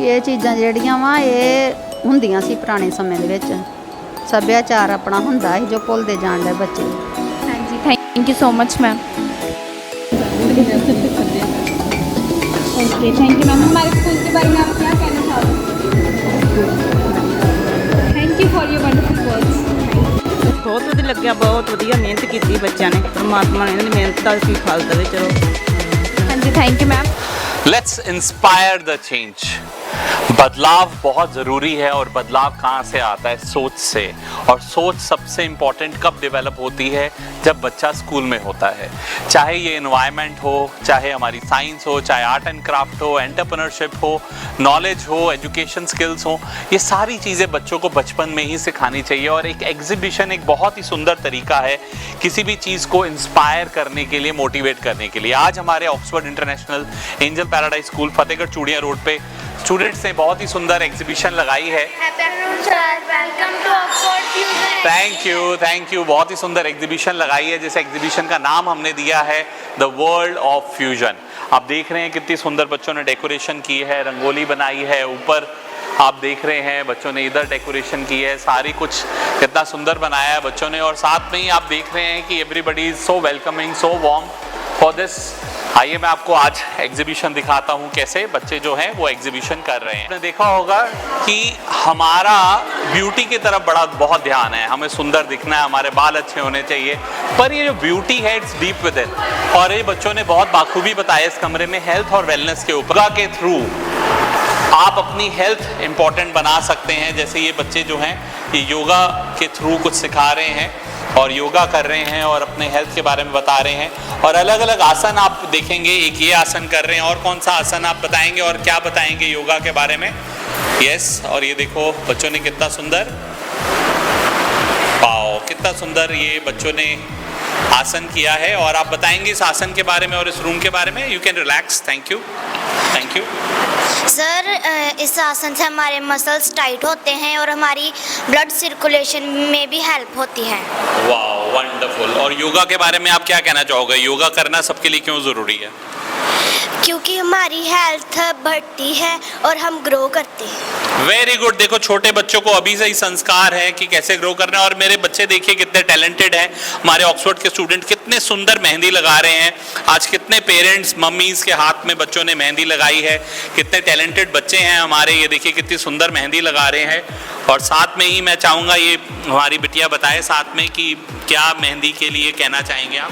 ਇਹ ਚੀਜ਼ਾਂ ਜਿਹੜੀਆਂ ਵਾ ਇਹ ਹੁੰਦੀਆਂ ਸੀ ਪੁਰਾਣੇ ਸਮੇਂ ਦੇ ਵਿੱਚ। ਸੱਭਿਆਚਾਰ ਆਪਣਾ ਹੁੰਦਾ ਸੀ ਜੋ ਭੁੱਲਦੇ ਜਾਣ ਦੇ ਬੱਚੇ। हाँ जी, thank you so much ma'am. Okay, thank you ma'am. हमारे स्कूल के बारे में आप क्या कहना चाहोगे? Thank you for your wonderful words. बहुत ਵਧੀਆ ਲੱਗਿਆ, ਬਹੁਤ ਵਧੀਆ ਮਿਹਨਤ ਕੀਤੀ ਬੱਚਿਆਂ ਨੇ। ਪਰਮਾਤਮਾ ਨੇ ਇਹਨਾਂ ਦੀ ਮਿਹਨਤ ਦਾ ਵੀ ਫਲ ਦੇਵੇ। ਚਲੋ हाँ जी, thank you ma'am. Let's inspire the change. बदलाव बहुत ज़रूरी है और बदलाव कहाँ से आता है? सोच से। और सोच सबसे इम्पॉर्टेंट कब डेवलप होती है? जब बच्चा स्कूल में होता है। चाहे ये एनवायरनमेंट हो, चाहे हमारी साइंस हो, चाहे आर्ट एंड क्राफ्ट हो, एंटरप्रेन्योरशिप हो, नॉलेज हो, एजुकेशन स्किल्स हो, ये सारी चीज़ें बच्चों को बचपन में ही सिखानी चाहिए। और एक एग्जीबिशन एक बहुत ही सुंदर तरीका है किसी भी चीज़ को इंस्पायर करने के लिए, मोटिवेट करने के लिए। आज हमारे Oxford international angel paradise school Fatehgarh चूड़िया रोड पे स्टूडेंट्स ने बहुत ही सुंदर एग्जीबिशन लगाई है। Thank you. बहुत ही सुंदर एग्जीबिशन लगाई है जिस एग्जीबिशन का नाम हमने दिया है द वर्ल्ड ऑफ फ्यूजन। आप देख रहे हैं कितनी सुंदर बच्चों ने डेकोरेशन की है, रंगोली बनाई है। ऊपर आप देख रहे हैं बच्चों ने इधर डेकोरेशन की है, सारी कुछ कितना सुंदर बनाया है बच्चों ने। और साथ में ही आप देख रहे हैं कि everybody is so welcoming, so warm for this. आइए मैं आपको आज एग्जीबिशन दिखाता हूँ कैसे बच्चे जो हैं वो एग्जीबिशन कर रहे हैं। आपने देखा होगा कि हमारा ब्यूटी की तरफ बहुत ध्यान है, हमें सुंदर दिखना है, हमारे बाल अच्छे होने चाहिए। पर ये जो ब्यूटी है इट्स डीप विद इन। और ये बच्चों ने बहुत बाखूबी बताया इस कमरे में हेल्थ और वेलनेस के ऊपर। योगा के थ्रू आप अपनी हेल्थ इंपॉर्टेंट बना सकते हैं। जैसे ये बच्चे जो हैं ये योगा के थ्रू कुछ सिखा रहे हैं और योगा कर रहे हैं और अपने हेल्थ के बारे में बता रहे हैं। और अलग अलग आसन आप देखेंगे, एक ये आसन कर रहे हैं और कौन सा आसन आप बताएंगे और क्या बताएंगे योगा के बारे में? यस। और ये देखो बच्चों ने कितना सुंदर, वाओ कितना सुंदर ये बच्चों ने आसन किया है। और आप बताएंगे इस आसन के बारे में और इस रूम के बारे में। You can relax. Thank you. Thank you sir, इस आसन से हमारे मसल्स टाइट होते हैं और हमारी ब्लड सर्कुलेशन में भी हेल्प होती है। वाह वंडरफुल। और योगा के बारे में आप क्या कहना चाहोगे? योगा करना सबके लिए क्यों ज़रूरी है? क्योंकि हमारी हेल्थ बढ़ती है और हम ग्रो करते हैं। Very good. देखो छोटे बच्चों को अभी से ही संस्कार है कि कैसे ग्रो करना है। और मेरे बच्चे देखिए कितने टैलेंटेड हैं। हमारे ऑक्सफोर्ड के स्टूडेंट कितने सुंदर मेहंदी लगा रहे हैं। आज कितने पेरेंट्स मम्मीज के हाथ में बच्चों ने मेहंदी लगाई है। कितने टैलेंटेड बच्चे हैं हमारे। ये देखिए कितनी सुंदर मेहंदी लगा रहे हैं। और साथ में ही मैं चाहूँगा ये हमारी बिटिया बताए साथ में कि क्या मेहंदी के लिए कहना चाहेंगे आप?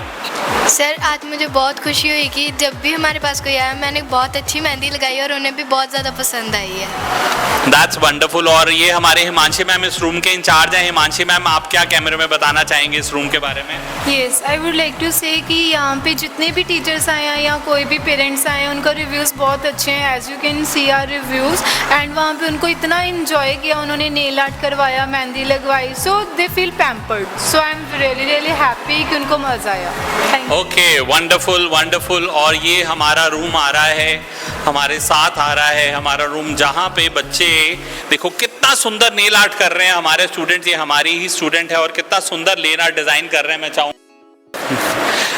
सर, आज मुझे बहुत खुशी हुई कि जब भी हमारे पास कोई आया मैंने बहुत अच्छी मेहंदी लगाई और उन्हें भी बहुत ज़्यादा पसंद आई है। That's wonderful. और ये हमारे हिमांशी मैम इस रूम के इंचार्ज हैं। हिमांशी मैम आप क्या कैमरे में बताना चाहेंगे इस रूम के बारे में? Yes, I would like to say कि यहाँ पे जितने भी टीचर्स आए हैं या कोई भी पेरेंट्स आए हैं उनका रिव्यूज़ बहुत अच्छे हैं। As you can see our reviews. And वहाँ पे उनको इतना इन्जॉय किया, उन्होंने नेल आर्ट करवाया, मेहंदी लगवाई। So they feel pampered. So I am really happy कि उनको मज़ा आया। Thank you. Okay wonderful wonderful. और ये हमारा रूम आ रहा है, हमारे साथ आ रहा है हमारा रूम जहाँ पे बच्चे देखो कितना सुंदर नेल आर्ट कर रहे हैं हमारे स्टूडेंट्स। ये हमारी ही स्टूडेंट है और कितना सुंदर नेल आर्ट डिज़ाइन कर रहे हैं। मैं चाहूँ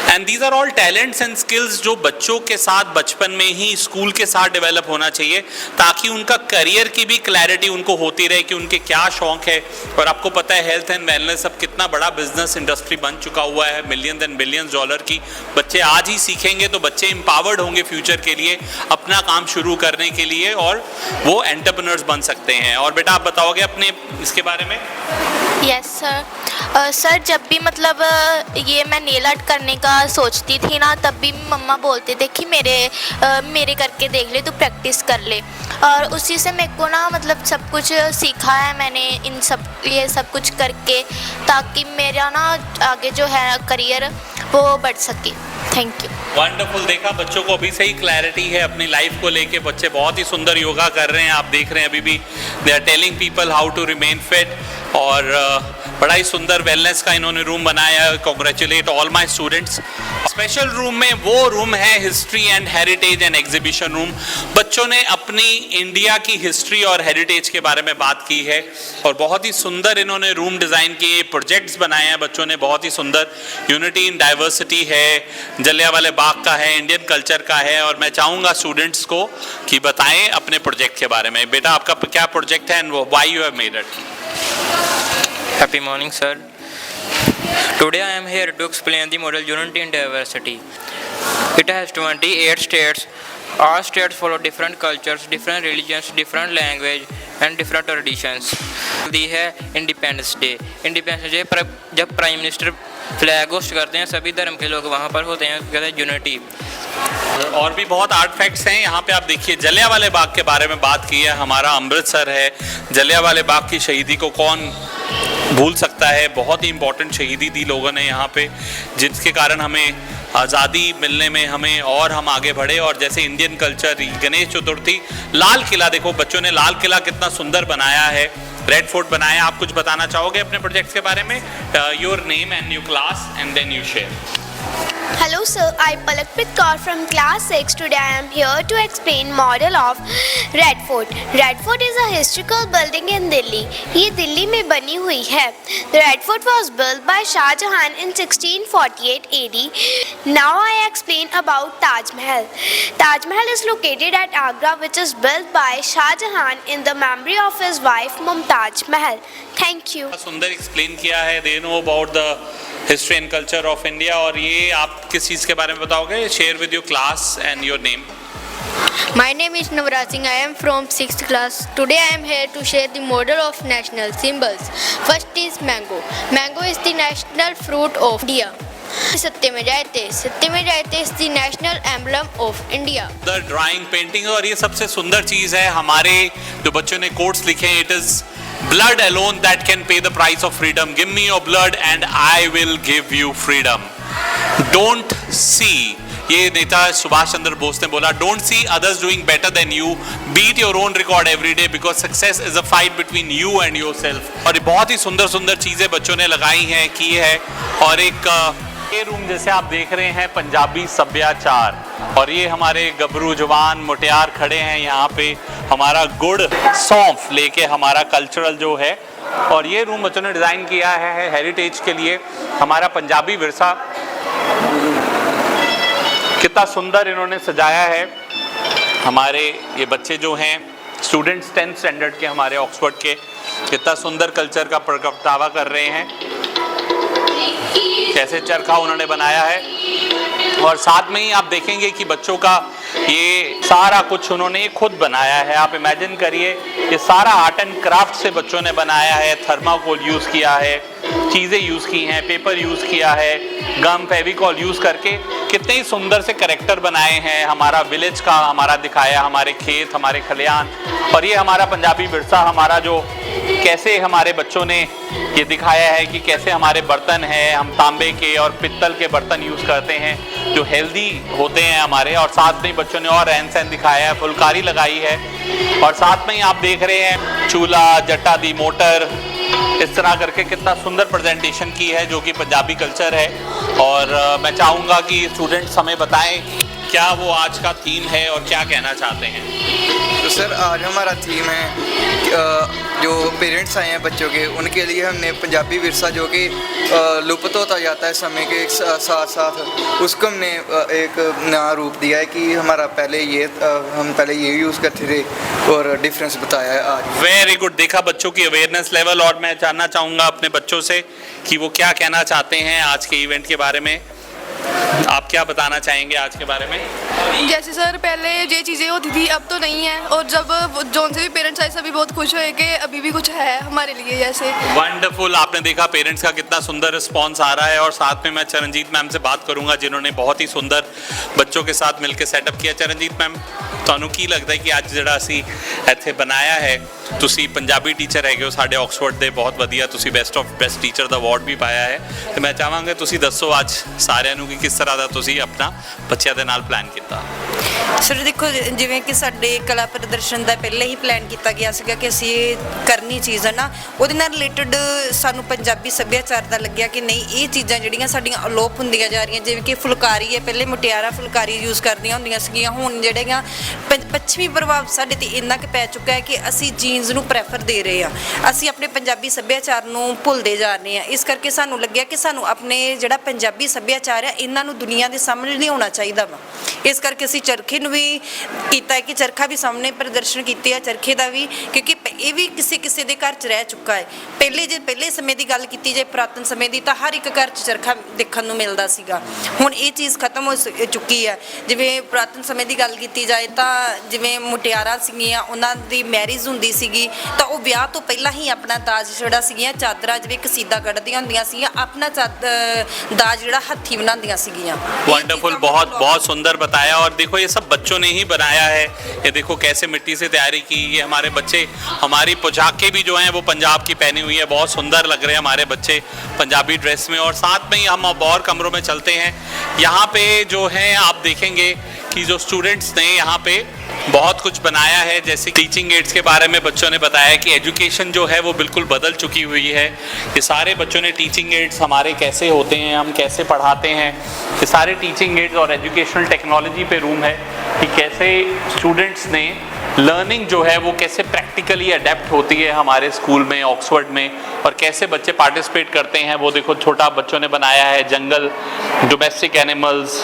and these are all talents and skills जो बच्चों के साथ बचपन में ही स्कूल के साथ डेवलप होना चाहिए ताकि उनका करियर की भी क्लैरिटी उनको होती रहे कि उनके क्या शौक है। और आपको पता है हेल्थ एंड वेलनेस अब कितना बड़ा बिजनेस इंडस्ट्री बन चुका हुआ है, मिलियंस एंड बिलियंस डॉलर की। बच्चे आज ही सीखेंगे तो बच्चे एम्पावर्ड होंगे फ्यूचर के लिए, अपना काम शुरू करने के लिए और वो एंटरप्रेन्योर्स बन सकते हैं। और बेटा आप बताओगे अपने इसके बारे में? Yes sir. सर, जब भी मतलब ये मैं नेल आर्ट करने का सोचती थी ना तब भी मम्मा बोलते थे कि मेरे करके देख ले, तू प्रैक्टिस कर ले। और उसी से मेरे को ना मतलब सब कुछ सीखा है मैंने ये सब कुछ करके, ताकि मेरा ना आगे जो है करियर वो बढ़ सके। Thank you. वंडरफुल। देखा बच्चों को अभी से ही क्लैरिटी है अपनी लाइफ को लेके। बच्चे बहुत ही सुंदर योगा कर रहे हैं, आप देख रहे हैं अभी भी they are telling people how to remain fit. और बड़ा ही सुंदर वेलनेस का इन्होंने रूम बनाया है। Congratulate all my students. Special room में वो रूम है history and heritage and exhibition room. बच्चों ने अपनी इंडिया की हिस्ट्री और हेरिटेज के बारे में बात की है और बहुत ही सुंदर इन्होंने रूम डिज़ाइन किए, प्रोजेक्ट्स बनाए हैं बच्चों ने, बहुत ही सुंदर। यूनिटी इन डाइवर्सिटी है, जलियांवाला बाग का है, इंडियन कल्चर का है। और मैं चाहूँगा स्टूडेंट्स को कि बताएं अपने प्रोजेक्ट के बारे में। बेटा आपका क्या प्रोजेक्ट है and why you have made it? Happy morning, sir. Today I am here to explain the model Unity in Diversity. It has 28 states. All states follow different cultures, different religions, different language and different traditions. दी है independence day. Independence day पर जब prime minister flag host करते हैं, सभी धर्म के लोग वहाँ पर होते हैं, कहते हैं यूनिटी। और भी बहुत आर्ट फैक्ट्स हैं यहाँ पे। आप देखिए जलियांवाला बाग के बारे में बात की है। हमारा अमृतसर है, जलियांवाला बाग की शहीदी को कौन भूल सकता है। बहुत ही इंपॉर्टेंट शहीदी दी लोगों ने यहाँ पे, जिसके कारण हमें आज़ादी मिलने में हमें और हम आगे बढ़े। और जैसे इंडियन कल्चर, गणेश चतुर्थी, लाल किला, देखो बच्चों ने लाल किला कितना सुंदर बनाया है, रेड फोर्ट बनाया। आप कुछ बताना चाहोगे अपने प्रोजेक्ट्स के बारे में? Your name and your class and then you share. Hello sir, I Palakprit Kaur from class 6. Today I am here to explain model of Red Fort. Red Fort is a historical building in Delhi. ये दिल्ली में बनी हुई है। The Red Fort was built by Shah Jahan in 1648 AD. Now I explain about Taj Mahal. Taj Mahal is located at Agra, which is built by Shah Jahan in the memory of his wife Mumtaz Mahal. Thank you. सुंदर explain किया है। They know about the history and culture of India. और ये आप किस चीज़ के बारे में बताओगे? Share with your class and your name. My name is Navraj Singh. I am from 6th class. Today I am here to share the model of national symbols. First is mango. Mango is the national fruit of India. सत्यमेव जयते is the national emblem of India. The drawing, painting, और ये सबसे सुंदर चीज़ है हमारे जो बच्चों ने कोट्स लिखे हैं। It is blood alone that can pay the price of freedom. Give me your blood and I will give you freedom. Don't see, ये नेता सुभाष चंद्र बोस ने बोला, don't see others doing better than you. Beat your own record every day because success is a fight between you and yourself. और ये बहुत ही सुंदर सुंदर चीज़ें बच्चों ने लगाई हैं, की है। और एक ये रूम जैसे आप देख रहे हैं पंजाबी सभ्याचार, और ये हमारे गबरू जवान मुटियार खड़े हैं यहाँ पे हमारा गुड़ सौंफ लेके, हमारा कल्चरल जो है। और ये रूम बच्चों ने डिज़ाइन किया है हेरिटेज के लिए। हमारा पंजाबी विरसा कितना सुंदर इन्होंने सजाया है। हमारे ये बच्चे जो हैं स्टूडेंट्स 10th स्टैंडर्ड के हमारे ऑक्सफोर्ड के, कितना सुंदर कल्चर का प्रगटावा कर रहे हैं। कैसे चरखा उन्होंने बनाया है। और साथ में ही आप देखेंगे कि बच्चों का ये सारा कुछ उन्होंने खुद बनाया है। आप इमेजिन करिए, ये सारा आर्ट एंड क्राफ्ट से बच्चों ने बनाया है। थर्माकोल यूज़ किया है, चीज़ें यूज़ की हैं, पेपर यूज़ किया है, गम फेविकॉल यूज़ करके कितने ही सुंदर से कैरेक्टर बनाए हैं। हमारा विलेज का हमारा दिखाया, हमारे खेत, हमारे खलियान। और ये हमारा पंजाबी विरसा, हमारा जो कैसे हमारे बच्चों ने ये दिखाया है कि कैसे हमारे बर्तन हैं, हम तांबे के और पित्तल के बर्तन यूज़ करते हैं जो हेल्दी होते हैं हमारे। और साथ में बच्चों ने और रहन सहन दिखाया है, फुलकारी लगाई है। और साथ में ही आप देख रहे हैं चूल्हा, जट्टा दी मोटर, इस तरह करके कितना सुंदर प्रेजेंटेशन की है जो कि पंजाबी कल्चर है। और मैं चाहूँगा कि स्टूडेंट्स हमें बताएं क्या वो आज का थीम है और क्या कहना चाहते हैं। तो सर आज हमारा थीम है जो पेरेंट्स आए हैं बच्चों के, उनके लिए हमने पंजाबी विरसा जो कि लुप्त होता जाता है समय के साथ साथ, उसको हमने एक नया रूप दिया है कि हमारा पहले ये हम पहले ये यूज़ करते थे और डिफरेंस बताया है आज। Very good. देखा बच्चों की अवेयरनेस लेवल। और मैं जानना चाहूँगा अपने बच्चों से कि वो क्या कहना चाहते हैं आज के इवेंट के बारे में। आप क्या बताना चाहेंगे आज के बारे में? जैसे सर पहले ये चीज़ें होती थी, अब तो नहीं है। और जब जोन से भी पेरेंट्स आए सभी बहुत खुश हुए कि अभी भी कुछ है हमारे लिए। जैसे वंडरफुल, आपने देखा पेरेंट्स का कितना सुंदर रिस्पॉन्स आ रहा है। और साथ में मैं चरणजीत मैम से बात करूंगा जिन्होंने बहुत ही सुंदर बच्चों के साथ मिलकर सेटअप किया। चरणजीत मैम, ਤੁਹਾਨੂੰ ਕੀ ਲੱਗਦਾ ਹੈ ਕਿ ਅੱਜ ਜਿਹੜਾ ਅਸੀਂ ਇੱਥੇ ਬਣਾਇਆ ਹੈ, ਤੁਸੀਂ ਪੰਜਾਬੀ ਟੀਚਰ ਹੈਗੇ ਹੋ ਸਾਡੇ ਆਕਸਫੋਰਡ ਦੇ, ਬਹੁਤ ਵਧੀਆ, ਤੁਸੀਂ ਬੈਸਟ ਆਫ ਬੈਸਟ ਟੀਚਰ ਦਾ ਅਵਾਰਡ ਵੀ ਪਾਇਆ ਹੈ। ਤੇ ਮੈਂ ਚਾਹਾਂਗਾ ਤੁਸੀਂ ਦੱਸੋ ਅੱਜ ਸਾਰਿਆਂ ਨੂੰ ਕਿ ਕਿਸ ਤਰ੍ਹਾਂ ਦਾ ਤੁਸੀਂ ਆਪਣਾ ਬੱਚਿਆਂ ਦੇ ਨਾਲ ਪਲਾਨ ਕੀਤਾ। ਸਰ ਦੇਖੋ ਜਿਵੇਂ ਕਿ ਸਾਡੇ ਕਲਾ ਪ੍ਰਦਰਸ਼ਨ ਦਾ ਪਹਿਲੇ ਹੀ ਪਲਾਨ ਕੀਤਾ ਗਿਆ ਸੀਗਾ ਕਿ ਅਸੀਂ ਇਹ ਕਰਨੀ ਚੀਜ਼ ਹੈ ਨਾ, ਉਹਦੇ ਨਾਲ ਰਿਲੇਟਡ ਸਾਨੂੰ ਪੰਜਾਬੀ ਸੱਭਿਆਚਾਰ ਦਾ ਲੱਗਿਆ ਕਿ ਨਹੀਂ ਇਹ ਚੀਜ਼ਾਂ ਜਿਹੜੀਆਂ ਸਾਡੀਆਂ ਅਲੋਪ ਹੁੰਦੀਆਂ ਜਾ ਰਹੀਆਂ। ਜਿਵੇਂ ਕਿ ਫੁਲਕਾਰੀ ਹੈ, ਪਹਿਲੇ ਮੁਟਿਆਰਾਂ ਫੁਲਕਾਰੀ ਯੂਜ਼ ਕਰਦੀਆਂ ਹੁੰਦੀਆਂ ਸੀਗੀਆਂ, ਹੁਣ ਜਿਹੜੀਆਂ ਪੱਛਮੀ ਪ੍ਰਭਾਵ ਸਾਡੇ ਤੇ ਇੰਨਾ ਕੁ ਪੈ ਚੁੱਕਾ ਹੈ ਕਿ ਅਸੀਂ ਜੀਨਸ ਨੂੰ ਪ੍ਰੈਫਰ ਦੇ ਰਹੇ ਹਾਂ, ਅਸੀਂ ਆਪਣੇ ਪੰਜਾਬੀ ਸੱਭਿਆਚਾਰ ਨੂੰ ਭੁੱਲਦੇ ਜਾ ਰਹੇ ਹਾਂ। ਇਸ ਕਰਕੇ ਸਾਨੂੰ ਲੱਗਿਆ ਕਿ ਸਾਨੂੰ ਆਪਣੇ ਜਿਹੜਾ ਪੰਜਾਬੀ ਸੱਭਿਆਚਾਰ ਹੈ ਇਹਨਾਂ ਨੂੰ ਦੁਨੀਆ ਦੇ ਸਾਹਮਣੇ ਲਿਆਉਣਾ ਚਾਹੀਦਾ ਵਾ। ਇਸ ਕਰਕੇ ਅਸੀਂ ਚਰਖੇ ਨੂੰ ਵੀ ਕੀਤਾ ਹੈ ਕਿ ਚਰਖਾ ਵੀ ਸਾਹਮਣੇ ਪ੍ਰਦਰਸ਼ਨ ਕੀਤੇ ਆ, ਚਰਖੇ ਦਾ ਵੀ, ਕਿਉਂਕਿ ਇਹ ਵੀ ਕਿਸੇ ਦੇ ਘਰ 'ਚ ਰਹਿ ਚੁੱਕਾ ਹੈ। ਪਹਿਲੇ ਸਮੇਂ ਦੀ ਗੱਲ ਕੀਤੀ ਜਾਏ, ਪੁਰਾਤਨ ਸਮੇਂ ਦੀ, ਤਾਂ ਹਰ ਇੱਕ ਘਰ 'ਚ ਚਰਖਾ ਦੇਖਣ ਨੂੰ ਮਿਲਦਾ ਸੀਗਾ। ਹੁਣ ਇਹ ਚੀਜ਼ ਖਤਮ ਹੋ ਚੁੱਕੀ ਹੈ। ਜਿਵੇਂ ਪੁਰਾਤਨ ਸਮੇਂ ਦੀ ਗੱਲ ਕੀਤੀ ਜਾਏ ਤਾਂ ਜਿਵੇਂ ਮੁਟਿਆਰਾਂ ਸੀਗੀਆਂ, ਉਹਨਾਂ ਦੀ ਮੈਰਿਜ ਹੁੰਦੀ ਸੀਗੀ ਤਾਂ ਉਹ ਵਿਆਹ ਤੋਂ ਪਹਿਲਾਂ ਹੀ ਆਪਣਾ ਦਾਜ ਜਿਹੜਾ ਸੀਗੀਆਂ, ਚਾਦਰਾਂ ਜਿਵੇਂ ਕਸੀਦਾ ਕੱਢਦੀਆਂ ਹੁੰਦੀਆਂ ਸੀਗੀਆਂ, ਆਪਣਾ ਦਾਜ ਜਿਹੜਾ हथी बनांदियां सीगियां। वंडरफुल, बहुत बहुत सुंदर बताया। और देखो ये सब बच्चों ने ही बनाया है। ये देखो कैसे मिट्टी से तैयारी की। ये हमारे बच्चे, हमारी पोशाकें भी जो हैं वो पंजाब की पहनी हुई है, बहुत सुंदर लग रहे हैं हमारे बच्चे पंजाबी ड्रेस में। और साथ में ही हम अब और कमरों में चलते हैं। यहाँ पे जो है आप देखेंगे कि जो स्टूडेंट्स ने यहाँ पे बहुत कुछ बनाया है। जैसे टीचिंग एड्स के बारे में बच्चों ने बताया कि एजुकेशन जो है वो बिल्कुल बदल चुकी हुई है। ये सारे बच्चों ने टीचिंग एड्स हमारे कैसे होते हैं, हम कैसे पढ़ाते हैं, ये सारे टीचिंग एड्स और एजुकेशनल टेक्नोलॉजी पे रूम है कि कैसे स्टूडेंट्स ने लर्निंग जो है वो कैसे प्रैक्टिकली अडेप्ट होती है हमारे स्कूल में, ऑक्सफोर्ड में, और कैसे बच्चे पार्टिसिपेट करते हैं। वो देखो छोटा बच्चों ने बनाया है जंगल, डोमेस्टिक एनिमल्स,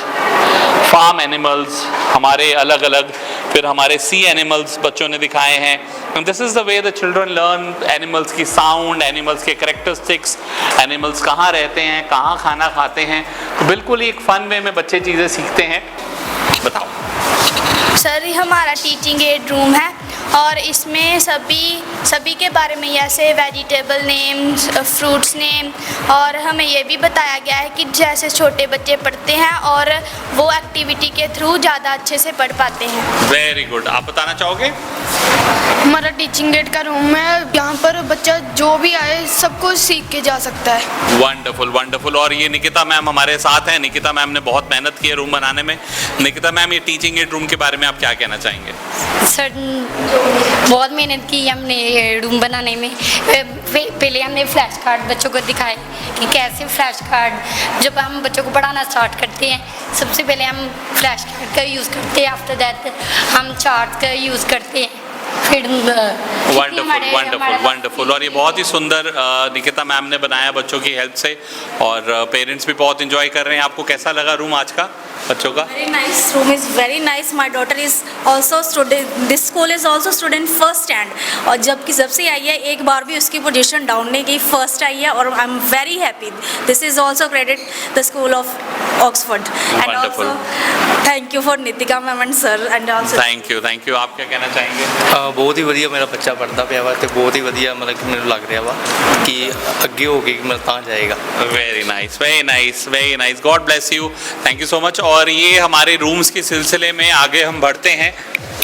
फार्म एनिमल्स, हमारे अलग अलग, फिर हमारे सी एनिमल्स बच्चों ने दिखाए हैं। And this is the way the children learn animals की साउंड, एनिमल्स के कैरेक्टरिस्टिक्स, एनिमल्स कहाँ रहते हैं, कहाँ खाना खाते हैं। तो बिल्कुल ही एक फ़न वे में बच्चे चीज़ें सीखते हैं। बताओ सर, ये हमारा टीचिंग एड रूम है और इसमें सभी के बारे में, जैसे वेजिटेबल नेम्स, फ्रूट्स नेम, और हमें ये भी बताया गया है कि जैसे छोटे बच्चे पढ़ते हैं और वो एक्टिविटी के थ्रू ज़्यादा अच्छे से पढ़ पाते हैं। Very good. आप बताना चाहोगे? हमारा टीचिंग एड का रूम है, यहाँ पर बच्चा जो भी आए सब कुछ सीख के जा सकता है। Wonderful wonderful. और ये निकिता मैम हमारे साथ हैं। निकिता मैम ने बहुत मेहनत की है रूम बनाने में। निकिता मैम, ये टीचिंग एड रूम के बारे में आप क्या कहना चाहेंगे? सर, बहुत मेहनत की हमने ये रूम बनाने में। पहले हमने फ्लैश कार्ड बच्चों को दिखाए कि कैसे फ्लैश कार्ड, जब हम बच्चों को पढ़ाना स्टार्ट करते हैं सबसे पहले हम फ्लैश कार्ड का यूज़ करते हैं, आफ्टर दैट हम चार्ट का यूज़ करते हैं। Wonderful wonderful wonderful. और ये बहुत ही सुंदर निकिता मैम ने बनाया बच्चों की हेल्प से, और पेरेंट्स भी बहुत इंजॉय कर रहे हैं। आपको कैसा लगा रूम आज का बच्चों का? Very nice. Room is very nice. My daughter is also student. This school is also student first stand. और जब से आई है एक बार भी उसकी पोजीशन डाउन नहीं गई, फर्स्ट आई है, और I am very happy. This is also credit the school of Oxford. And Wonderful. also thank you for Nitika ma'am and sir and also. Thank you. आप क्या कहना चाहेंगे? बहुत ही ਵਧੀਆ ਮੇਰਾ ਬੱਚਾ ਪੜ੍ਹਦਾ ਪਿਆ ਵਾ ਤੇ ਬਹੁਤ ਹੀ ਵਧੀਆ ਮਤਲਬ ਕਿ ਮੈਨੂੰ ਲੱਗ ਰਿਹਾ ਵਾ ਕਿ ਅੱਗੇ ਹੋ ਕੇ ਮੈਂ ਤਾਂ ਜਾਏਗਾ। Very nice very nice very nice. God bless you. Thank you so much. और ये हमारे रूम्स के सिलसिले में आगे हम बढ़ते हैं,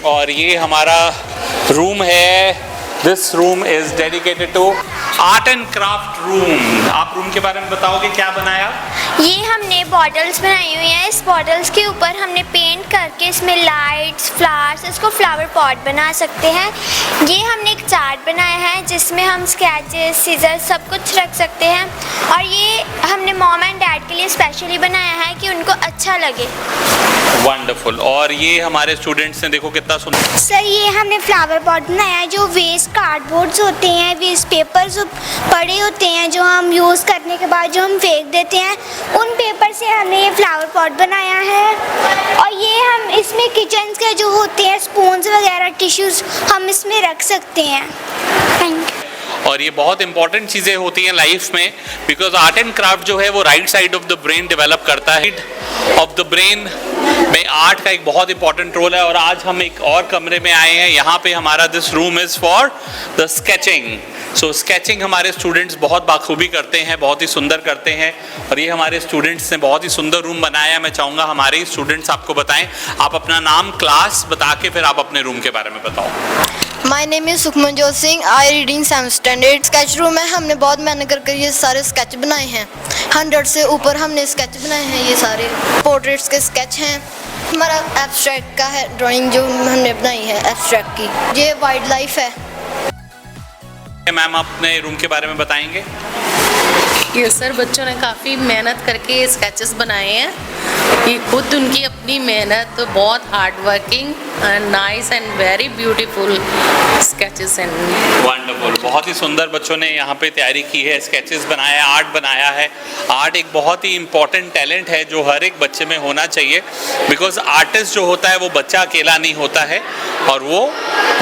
और ये हमारा रूम है। This room is dedicated to art and craft room. आप रूम के बारे में बताओगे क्या बनाया? ये हमने बॉटल्स बनाई हुई हैं। इस बॉटल्स के ऊपर हमने पेंट करके इसमें लाइट्स, फ्लावर्स, इसको फ्लावर पॉट बना सकते हैं। ये हमने एक चार्ट बनाया है जिसमें हम स्केचेस, सीजर सब कुछ रख सकते हैं, और ये हमने मॉम एंड डैड के लिए स्पेशली बनाया है कि उनको अच्छा लगे। वंडरफुल। और ये हमारे स्टूडेंट्स ने देखो कितना सुंदर। सर, ये हमने फ्लावर पॉट बनाया है। जो वेस्ट कार्डबोर्ड्स होते हैं, वेस्ट पेपर्स पड़े होते हैं जो हम यूज़ करने के बाद जो हम फेंक देते हैं, उन पेपर से हमने ये फ्लावर पॉट बनाया है। और ये हम इसमें किचन के जो होते हैं स्पून्स वगैरह, टिश्यूज़, हम इसमें रख सकते हैं। Thank you. और ये बहुत इंपॉर्टेंट चीज़ें होती हैं लाइफ में, बिकॉज आर्ट एंड क्राफ्ट जो है वो right side of the brain develop करता है। ऑफ द ब्रेन में आर्ट का एक बहुत इंपॉर्टेंट रोल है। और आज हम एक और कमरे में आए हैं। यहाँ पे हमारा this room is for the sketching. So sketching हमारे स्टूडेंट्स बहुत बाखूबी करते हैं, बहुत ही सुंदर करते हैं, और ये हमारे स्टूडेंट्स ने बहुत ही सुंदर रूम बनाया है। मैं चाहूँगा हमारे स्टूडेंट्स आपको बताएं। आप अपना नाम, क्लास बता के फिर आप अपने रूम के बारे में बताओ। My name is Sukhmanjot Singh, I reading 7th standard. Sketch room है, हमने बहुत मेहनत करके ये सारे स्केच बनाए हैं। 100 से ऊपर हमने स्केच बनाए हैं। ये सारे पोर्ट्रेट्स के स्केच हैं, हमारा एब्स्ट्रैक्ट का है ड्राइंग जो हमने बनाई है एब्स्ट्रैक्ट की, ये वाइल्ड लाइफ है। मैम अपने रूम के बारे में बताएंगे? ये सर बच्चों ने काफ़ी मेहनत करके स्केचेस बनाए हैं। ये खुद उनकी अपनी मेहनत, तो बहुत hard working and nice and very beautiful sketches and wonderful. बहुत ही सुंदर बच्चों ने यहाँ पे तैयारी की है, स्केचेस बनाया है, आर्ट बनाया है। आर्ट एक बहुत ही इम्पॉर्टेंट टैलेंट है जो हर एक बच्चे में होना चाहिए, बिकॉज आर्टिस्ट जो होता है वो बच्चा अकेला नहीं होता है और वो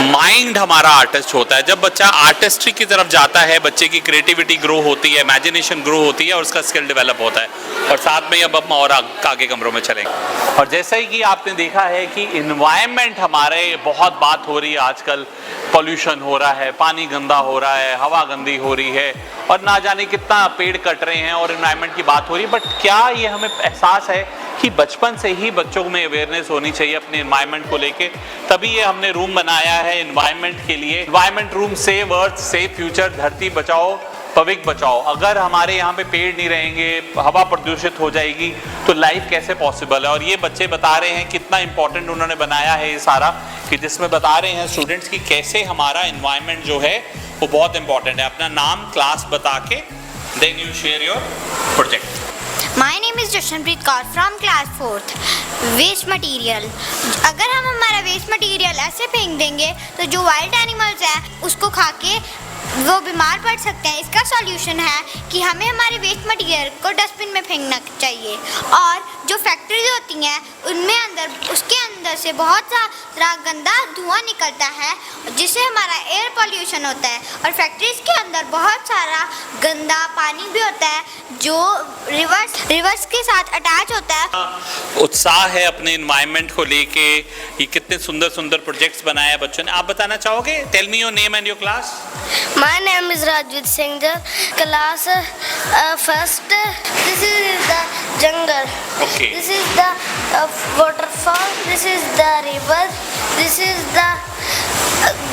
माइंड हमारा आर्टिस्ट होता है। जब बच्चा आर्टिस्ट्री की तरफ जाता है, बच्चे की क्रिएटिविटी ग्रो होती है, इमेजिनेशन ग्रो होती है और उसका स्किल डेवलप होता है। और साथ में अब हम और आगे कमरों में चलेंगे। और जैसा ही कि आपने देखा है कि इन्वायरमेंट हमारे बहुत बात हो रही है आजकल, पॉल्यूशन हो रहा है, पानी गंदा हो रहा है, हवा गंदी हो रही है और ना जाने कितना पेड़ कट रहे हैं और इन्वायरमेंट की बात हो रही है। बट क्या ये हमें एहसास है कि बचपन से ही बच्चों में अवेयरनेस होनी चाहिए अपने इन्वायरमेंट को लेके? तभी ये हमने रूम बनाया है इन्वायरमेंट के लिए। Environment room, save earth, save future, धरती बचाओ भविष्य बचाओ। अगर हमारे यहाँ पे पेड़ नहीं रहेंगे, हवा प्रदूषित हो जाएगी, तो लाइफ कैसे पॉसिबल है? और ये बच्चे बता रहे हैं कितना इंपॉर्टेंट उन्होंने बनाया है ये सारा, कि जिसमें बता रहे हैं स्टूडेंट्स की कैसे हमारा इन्वायरमेंट जो है वो बहुत इंपॉर्टेंट है। अपना नाम, क्लास बता के then you share your project. My name is Jashanpreet Kaur from class 4th. Waste material, अगर हम हमारा वेस्ट मटीरियल ऐसे फेंक देंगे तो जो वाइल्ड एनिमल्स हैं उसको खा के वो बीमार पड़ सकते हैं। इसका सॉल्यूशन है कि हमें हमारे वेस्ट मटीरियल को डस्टबिन में फेंकना चाहिए। और जो फैक्ट्रीज होती हैं उनमें उसके अंदर से बहुत सारा गंदा धुआं निकलता है जिससे हमारा एयर पॉल्यूशन होता है। और फैक्ट्रीज के अंदर बहुत सारा गंदा पानी भी होता है जो रिवर्स के साथ अटैच होता है। उत्साह है अपने इन्वायरमेंट को लेके, ये कितने सुंदर सुंदर प्रोजेक्ट्स बनाए हैं बच्चों ने। आप बताना चाहोगे? Tell me your name and your class. My name is Rajvit Singh, class first. This is the jungle. Okay. This is the waterfall. This is the river. This is the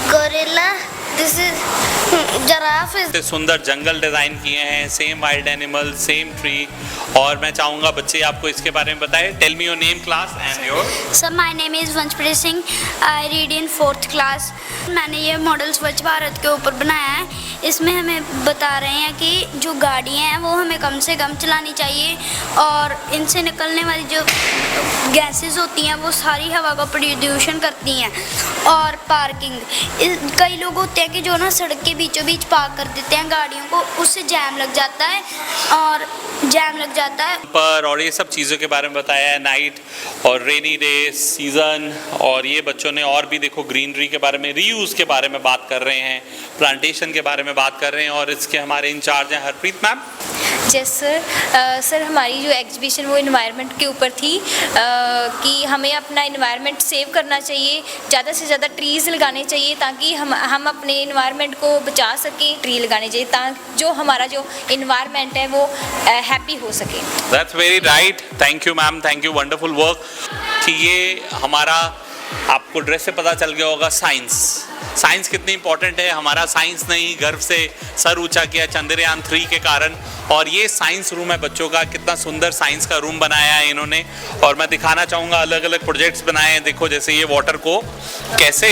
gorilla. This is giraffe. इतने सुंदर जंगल design किए हैं, same wild animal, same tree. और मैं चाहूँगा बच्चे आपको इसके बारे में बताएं। Tell me your name, class and your. Sir, my name is Vanshpreet Singh, I read in 4th class. मैंने ये मॉडल स्वच्छ भारत के ऊपर बनाया है। इसमें हमें बता रहे हैं कि जो गाड़ियाँ हैं वो हमें कम से कम चलानी चाहिए और इनसे निकलने वाली जो गैसेस होती हैं वो सारी हवा का प्रदूषण करती हैं। और पार्किंग, कई लोग होते हैं कि जो ना सड़क के बीचों बीच पार्क कर देते हैं गाड़ियों को, उससे जैम लग जाता है पर। और ये सब चीज़ों के बारे में बताया है, नाइट और रेनी डे सीजन। और ये बच्चों ने और भी देखो ग्रीनरी के बारे में, रीयूज़ के बारे में बात कर रहे हैं, प्लांटेशन के बारे में बात कर रहे हैं। और इसके हमारे इंचार्ज हैं Harpreet ma'am. Yes sir. Sir, हमारी जो एग्जीबिशन वो इन्वायरमेंट के ऊपर थी कि हमें अपना इन्वायरमेंट सेव करना चाहिए, ज़्यादा से ज़्यादा ट्रीज़ लगाने चाहिए ताकि हम अपने इन्वायरमेंट को बचा सकें। ट्री लगाने चाहिए ताकि जो हमारा जो इन्वायरमेंट है वो हैप्पी हो सके। That's very right. Thank you ma'am, thank you, wonderful work. कि ये हमारा, आपको ड्रेस से पता चल गया होगा, साइंस कितनी इंपॉर्टेंट है। हमारा साइंस ने ही गर्व से सर ऊंचा किया चंद्रयान 3 के कारण। और ये साइंस रूम है बच्चों का, कितना सुंदर साइंस का रूम बनाया है इन्होंने। और मैं दिखाना चाहूँगा अलग अलग प्रोजेक्ट्स बनाए हैं। देखो जैसे ये वाटर को कैसे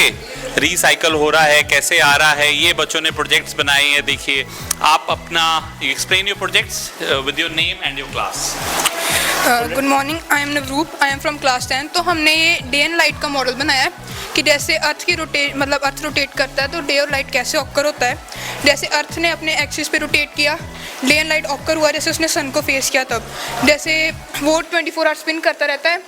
रिसाइकल हो रहा है, कैसे आ रहा है, ये बच्चों ने प्रोजेक्ट्स बनाए हैं। देखिए आप अपना explain your projects with your name and your class. Good morning, I am Navroop, I am from class 10। तो हमने ये डे एंड लाइट का मॉडल बनाया है कि जैसे अर्थ रोटेट करता है तो डे और लाइट कैसे ऑकर होता है। जैसे अर्थ ने अपने एक्सिस पे रोटेट किया, डे एंड लाइट ऑकर हुआ जैसे उसने सन को फेस किया तब। जैसे वो 24 आवर स्पिन करता रहता है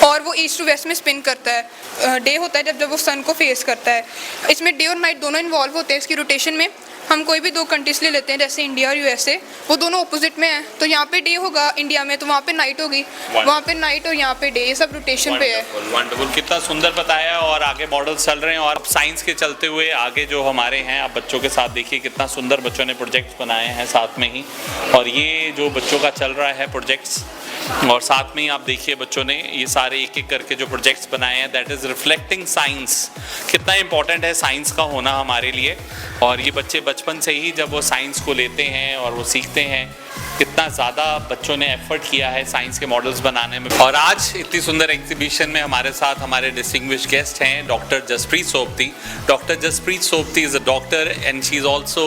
और वो ईस्ट टू वेस्ट में स्पिन करता है। डे होता है जब वो सन को फेस करता है। इसमें डे और नाइट दोनों इन्वॉल्व होते हैं इसकी रोटेशन में। हम कोई भी दो कंट्रीज ले लेते हैं जैसे इंडिया और यूएसए, वो दोनों ऑपोजिट में है। तो यहाँ पे डे होगा इंडिया में, तो वहाँ पे नाइट होगी, वहाँ पे नाइट और यहाँ पे डे, ये सब रोटेशन पे है। वंडरफुल, कितना सुंदर बताया। और आगे मॉडल्स चल रहे हैं और साइंस के चलते हुए आगे जो हमारे हैं, आप बच्चों के साथ देखिए कितना सुंदर बच्चों ने प्रोजेक्ट्स बनाए हैं साथ में ही। और ये जो बच्चों का चल रहा है प्रोजेक्ट्स, और साथ में ही आप देखिए बच्चों ने ये सारे एक एक करके जो प्रोजेक्ट्स बनाए हैं, दैट इज़ रिफ्लेक्टिंग साइंस। कितना इंपॉर्टेंट है साइंस का होना हमारे लिए। और ये बच्चे बचपन से ही जब वो साइंस को लेते हैं और वो सीखते हैं कितना ज़्यादा बच्चों ने एफर्ट किया है साइंस के मॉडल्स बनाने में। और आज इतनी सुंदर एग्जीबिशन में हमारे साथ हमारे डिस्टिंग्विश्ड गेस्ट हैं doctor Jaspreet Sobti. Doctor Jaspreet Sobti is a doctor and she is also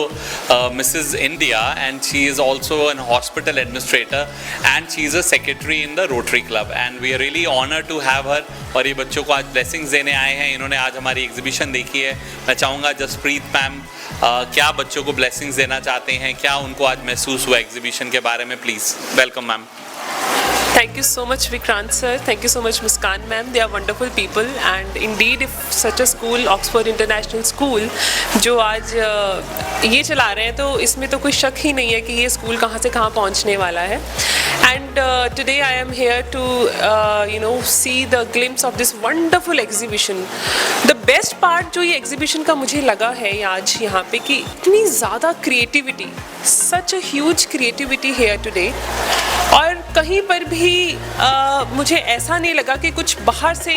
Mrs India and she is also an hospital administrator and she is a secretary in the Rotary Club and we are really honour to have her. और ये बच्चों को आज blessings देने आए हैं। इन्होंने आज हमारी एग्जीबिशन देखी है। मैं चाहूँगा जसप्रीत मैम क्या बच्चों को ब्लेसिंग्स देना चाहते हैं, क्या उनको आज महसूस हुआ एग्जीबिशन के बारे में, please welcome ma'am. Thank you so much Vikrant sir, thank you so much Muskan ma'am, they are wonderful people and indeed if such a school, Oxford International School, जो आज ये चला रहे हैं तो इसमें तो कोई शक ही नहीं है कि ये स्कूल कहाँ से कहाँ पहुँचने वाला है। And today I am here to see the glimpse of this wonderful exhibition. The best part जो ये exhibition का मुझे लगा है आज यहाँ पे कि इतनी ज़्यादा creativity, such a huge creativity here today। और कहीं पर भी मुझे ऐसा नहीं लगा कि कुछ बाहर से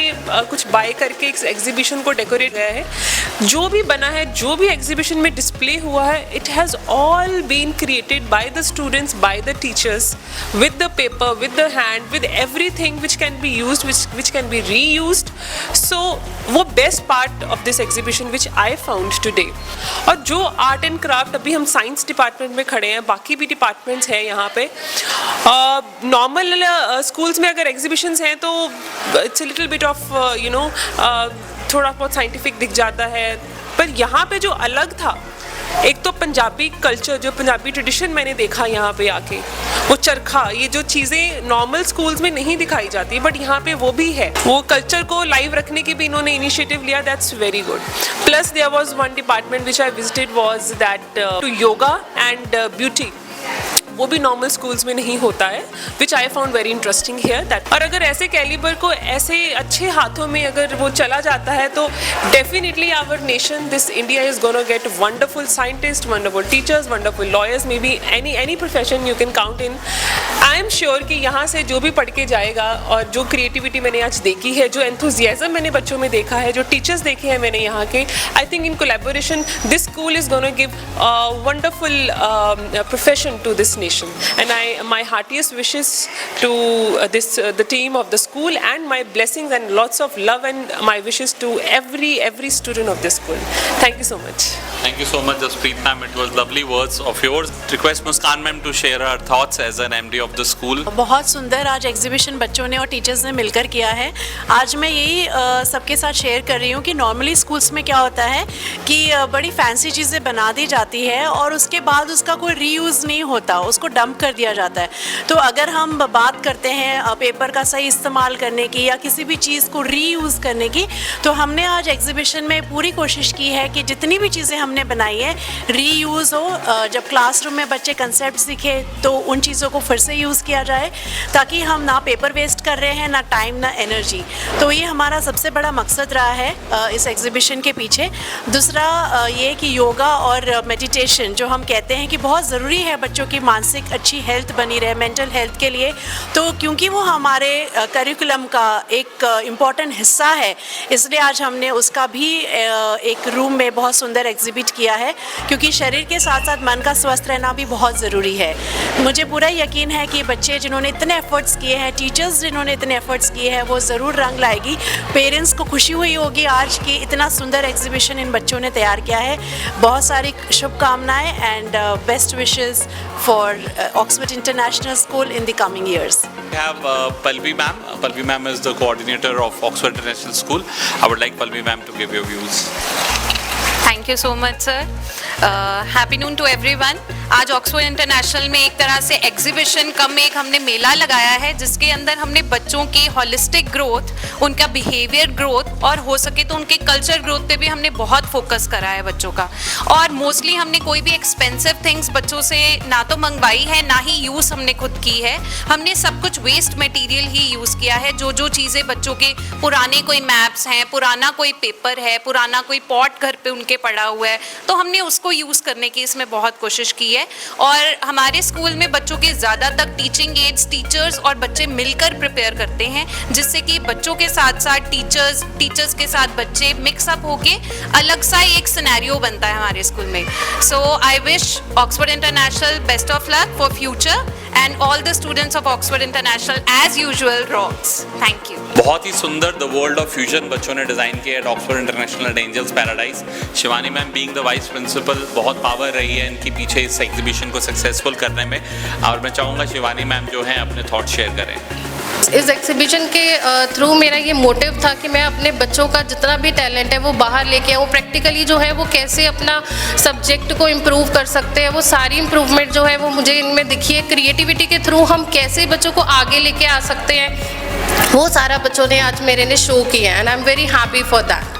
कुछ बाय करके इस एग्जीबिशन को डेकोरेट किया है। जो भी बना है, जो भी एग्जीबिशन में डिस्प्ले हुआ है, it has all been created by the students, by the teachers, with the paper, with the hand, with everything which can be used, which can be reused. So वो best part of this exhibition which I found today. और जो art and craft, अभी हम science department में खड़े हैं, बाकी भी डिपार्टमेंट्स हैं यहाँ पे। नॉर्मल स्कूल्स में अगर एग्जीबिशंस हैं तो it's a little bit of थोड़ा बहुत साइंटिफिक दिख जाता है, पर यहाँ पे जो अलग था, एक तो पंजाबी कल्चर, जो पंजाबी ट्रेडिशन मैंने देखा यहाँ पे आके, वो चरखा, ये जो चीज़ें नॉर्मल स्कूल्स में नहीं दिखाई जाती बट यहाँ पे वो भी है। वो कल्चर को लाइव रखने की भी इन्होंने इनिशिएटिव लिया, that's very good. Plus there was one department which I visited was that to yoga and beauty, वो भी नॉर्मल स्कूल्स में नहीं होता है, which I found very interesting here that. और अगर ऐसे कैलिबर को ऐसे अच्छे हाथों में अगर वो चला जाता है तो definitely our nation, this India is gonna get wonderful scientist, wonderful teachers, wonderful lawyers, maybe any profession you can count in. I am sure कि यहाँ से जो भी पढ़ के जाएगा और जो क्रिएटिविटी मैंने आज देखी है, जो एंथुजियाज्म मैंने बच्चों में देखा है, जो टीचर्स देखे हैं मैंने यहाँ के, I think in collaboration this school is gonna give wonderful profession to this nation, and my heartiest wishes to the team of the school, and my blessings and lots of love and my wishes to every student of this school. Thank you so much. Thank you so much Jaspreet ma'am, it was lovely words of yours. Request Muskan ma'am to share her thoughts as an MD of the school. बहुत सुंदर आज exhibition बच्चों ने और teachers ने मिलकर किया है। आज मैं यही सबके साथ शेयर कर रही हूँ कि नॉर्मली स्कूल्स में क्या होता है कि बड़ी फैंसी चीज़ें बना दी जाती है और उसके बाद उसका कोई रीयूज़ नहीं होता, उसको डंप कर दिया जाता है। तो अगर हम बात करते हैं पेपर का सही इस्तेमाल करने की या किसी भी चीज़ को रीयूज़ करने की, तो हमने आज एग्जीबिशन में पूरी कोशिश की है कि जितनी भी चीज़ें हमने बनाई है रीयूज़ हो। जब क्लासरूम में बच्चे कंसेप्ट सीखे तो उन चीज़ों को फिर से यूज़ किया जाए, ताकि हम ना पेपर वेस्ट कर रहे हैं, ना टाइम, ना एनर्जी। तो ये हमारा सबसे बड़ा मकसद रहा है इस एग्जीबिशन के पीछे। दूसरा ये कि योगा और मेडिटेशन, जो हम कहते हैं कि बहुत ज़रूरी है बच्चों की मानसिक अच्छी हेल्थ बनी रहे, मेंटल हेल्थ के लिए, तो क्योंकि वो हमारे करिकुलम का एक इम्पॉर्टेंट हिस्सा है, इसलिए आज हमने उसका भी एक रूम में बहुत सुंदर एग्जिबिट किया है, क्योंकि शरीर के साथ साथ मन का स्वस्थ रहना भी बहुत ज़रूरी है। मुझे पूरा यकीन है कि बच्चे जिन्होंने इतने एफर्ट्स किए हैं, टीचर्स जिन्होंने इतने एफर्ट्स किए हैं, वो ज़रूर रंग लाएगी। पेरेंट्स को खुशी हुई होगी आज कि इतना सुंदर एग्जीबिशन इन बच्चों ने तैयार किया है। बहुत सारी शुभकामनाएं and best wishes for Oxford International School in the coming years. We have Palvi ma'am. Palvi ma'am is the coordinator of Oxford International School. I would like Palvi ma'am to give your views. Thank you so much sir. Happy noon to everyone. आज Oxford international में एक तरह से exhibition कम एक हमने मेला लगाया है, जिसके अंदर हमने बच्चों की होलिस्टिक ग्रोथ, उनका बिहेवियर ग्रोथ और हो सके तो उनके कल्चर ग्रोथ पे भी हमने बहुत फोकस करा है बच्चों का। और मोस्टली हमने कोई भी एक्सपेंसिव थिंग्स बच्चों से ना तो मंगवाई है, ना ही यूज़ हमने खुद की है। हमने सब कुछ वेस्ट मटेरियल ही यूज़ किया है। जो जो चीज़ें बच्चों के पुराने कोई मैप्स हैं, पुराना कोई पेपर है, पुराना कोई पॉट घर पे उनके पड़ा हुआ है, तो हमने उसको यूज़ करने की इसमें बहुत कोशिश की है। और हमारे स्कूल में बच्चों के ज़्यादातर टीचिंग एड्स टीचर्स और बच्चे मिलकर प्रिपेयर करते हैं, जिससे कि बच्चों के साथ साथ टीचर्स के साथ बच्चे मिक्सअप होके अलग सा एक सिनेरियो बनता है हमारे स्कूल में। So I wish Oxford international best of luck for future and all the students of Oxford International as usual rocks. Thank you. बहुत ही सुंदर द वर्ल्ड ऑफ फ्यूजन बच्चों ने डिज़ाइन किया है Oxford International and Angels Paradise. Shivani ma'am being the vice principal बहुत power रही है इनकी पीछे इस एग्जीबिशन को सक्सेसफुल करने में, और मैं चाहूँगा शिवानी मैम जो हैं अपने थॉट शेयर करें। इस एग्जीबिशन के थ्रू मेरा ये मोटिव था कि मैं अपने बच्चों का जितना भी टैलेंट है वो बाहर लेके आऊँ, प्रैक्टिकली जो है वो कैसे अपना सब्जेक्ट को इम्प्रूव कर सकते हैं, वो सारी इम्प्रूवमेंट जो है वो मुझे इनमें दिखी है। क्रिएटिविटी के थ्रू हम कैसे बच्चों को आगे लेके आ सकते हैं, वो सारा बच्चों ने आज मेरे ने शो किया है, and I am very happy for that.